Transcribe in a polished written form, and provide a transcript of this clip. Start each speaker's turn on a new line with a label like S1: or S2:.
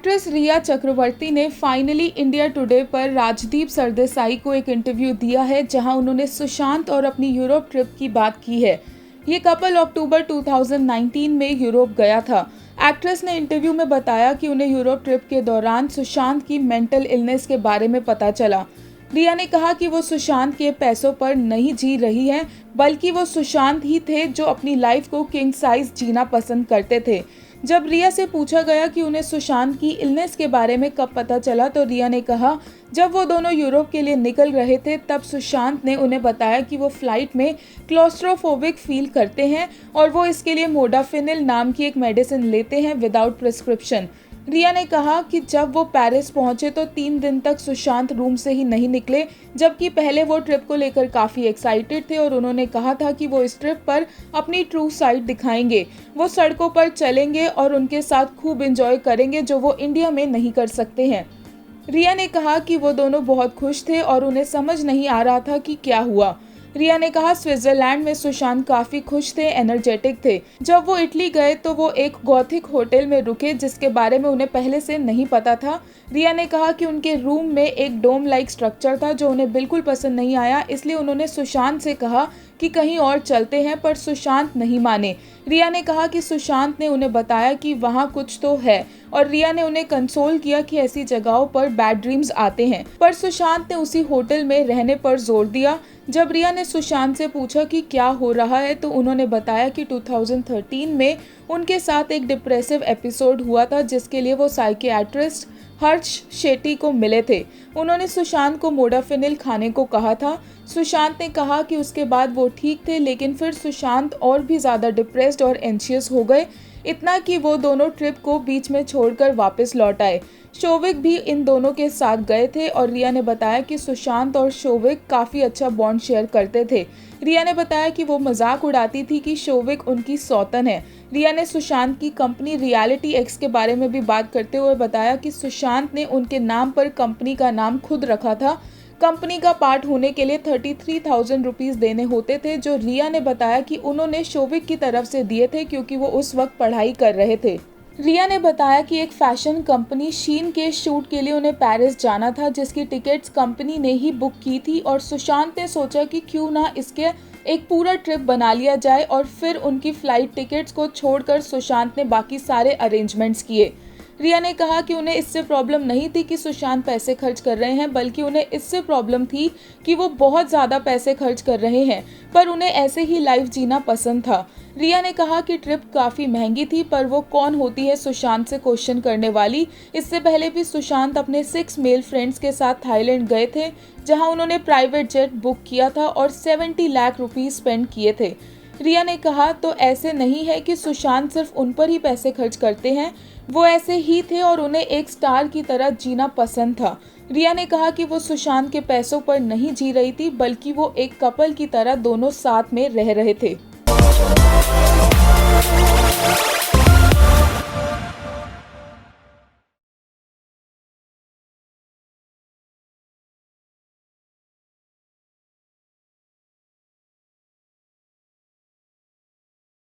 S1: Actress रिया चक्रवर्ती ने finally India today पर राजदीप सरदेसाई को एक इंटरव्यू दिया है, जहां उन्होंने सुशांत और अपनी यूरोप ट्रिप की बात की है। ये कपल अक्टूबर 2019 में यूरोप गया था। एक्ट्रेस ने इंटरव्यू में बताया कि उन्हें यूरोप ट्रिप के दौरान सुशांत की मेंटल इलनेस के बारे में पता चला। रिया ने कहा कि वो सुशांत के पैसों पर नहीं जी रही हैं, बल्कि वो सुशांत ही थे जो अपनी लाइफ को किंग साइज जीना पसंद करते थे। जब रिया से पूछा गया कि उन्हें सुशांत की इलनेस के बारे में कब पता चला, तो रिया ने कहा, जब वो दोनों यूरोप के लिए निकल रहे थे तब सुशांत ने उन्हें बताया कि वो फ्लाइट में क्लॉस्ट्रोफोबिक फील करते हैं और वो इसके लिए मोडाफिनिल नाम की एक मेडिसिन लेते हैं विदाउट प्रिस्क्रिप्शन। रिया ने कहा कि जब वो पेरिस पहुंचे तो 3 दिन तक सुशांत रूम से ही नहीं निकले, जबकि पहले वो ट्रिप को लेकर काफ़ी एक्साइटेड थे और उन्होंने कहा था कि वो इस ट्रिप पर अपनी ट्रू साइड दिखाएंगे। वो सड़कों पर चलेंगे और उनके साथ खूब एंजॉय करेंगे, जो वो इंडिया में नहीं कर सकते हैं। रिया ने कहा कि वो दोनों बहुत खुश थे और उन्हें समझ नहीं आ रहा था कि क्या हुआ। रिया ने कहा, स्विट्जरलैंड में सुशांत काफ़ी खुश थे, एनर्जेटिक थे। जब वो इटली गए तो वो एक गॉथिक होटल में रुके, जिसके बारे में उन्हें पहले से नहीं पता था। रिया ने कहा कि उनके रूम में एक डोम लाइक स्ट्रक्चर था जो उन्हें बिल्कुल पसंद नहीं आया, इसलिए उन्होंने सुशांत से कहा कि कहीं और चलते हैं, पर सुशांत नहीं माने। रिया ने कहा कि सुशांत ने उन्हें बताया कि वहाँ कुछ तो है और रिया ने उन्हें कंसोल किया कि ऐसी जगहों पर बैड ड्रीम्स आते हैं, पर सुशांत ने उसी होटल में रहने पर जोर दिया। जब रिया ने सुशांत से पूछा कि क्या हो रहा है, तो उन्होंने बताया कि 2013 में उनके साथ एक डिप्रेसिव एपिसोड हुआ था, जिसके लिए वो साइकियाट्रिस्ट हर्ष शेट्टी को मिले थे। उन्होंने सुशांत को मोडाफिनिल खाने को कहा था। सुशांत ने कहा कि उसके बाद वो ठीक थे, लेकिन फिर सुशांत और भी ज़्यादा डिप्रेस्ड और एंशियस हो गए, इतना कि वो दोनों ट्रिप को बीच में छोड़कर वापस लौट आए। शोविक भी इन दोनों के साथ गए थे और रिया ने बताया कि सुशांत और शोविक काफ़ी अच्छा बॉन्ड शेयर करते थे। रिया ने बताया कि वो मजाक उड़ाती थी कि शोविक उनकी सौतन है। रिया ने सुशांत की कंपनी रियलिटी एक्स के बारे में भी बात करते हुए बताया कि सुशांत ने उनके नाम पर कंपनी का नाम खुद रखा था। कंपनी का पार्ट होने के लिए 33,000 रुपीज़ देने होते थे, जो रिया ने बताया कि उन्होंने शोविक की तरफ से दिए थे क्योंकि वो उस वक्त पढ़ाई कर रहे थे। रिया ने बताया कि एक फैशन कंपनी शीन के शूट के लिए उन्हें पेरिस जाना था, जिसकी टिकट्स कंपनी ने ही बुक की थी और सुशांत ने सोचा कि क्यों ना इसके एक पूरा ट्रिप बना लिया जाए और फिर उनकी फ़्लाइट टिकट्स को छोड़कर सुशांत ने बाकी सारे अरेंजमेंट्स किए। रिया ने कहा कि उन्हें इससे प्रॉब्लम नहीं थी कि सुशांत पैसे खर्च कर रहे हैं, बल्कि उन्हें इससे प्रॉब्लम थी कि वो बहुत ज़्यादा पैसे खर्च कर रहे हैं, पर उन्हें ऐसे ही लाइफ जीना पसंद था। रिया ने कहा कि ट्रिप काफ़ी महंगी थी, पर वो कौन होती है सुशांत से क्वेश्चन करने वाली। इससे पहले भी सुशांत अपने 6 मेल फ्रेंड्स के साथ थाईलैंड गए थे, जहां उन्होंने प्राइवेट जेट बुक किया था और 70 लाख रुपीज़ स्पेंड किए थे। रिया ने कहा, तो ऐसे नहीं है कि सुशांत सिर्फ उन पर ही पैसे खर्च करते हैं, वो ऐसे ही थे और उन्हें एक स्टार की तरह जीना पसंद था। रिया ने कहा कि वो सुशांत के पैसों पर नहीं जी रही थी, बल्कि वो एक कपल की तरह दोनों साथ में रह रहे थे।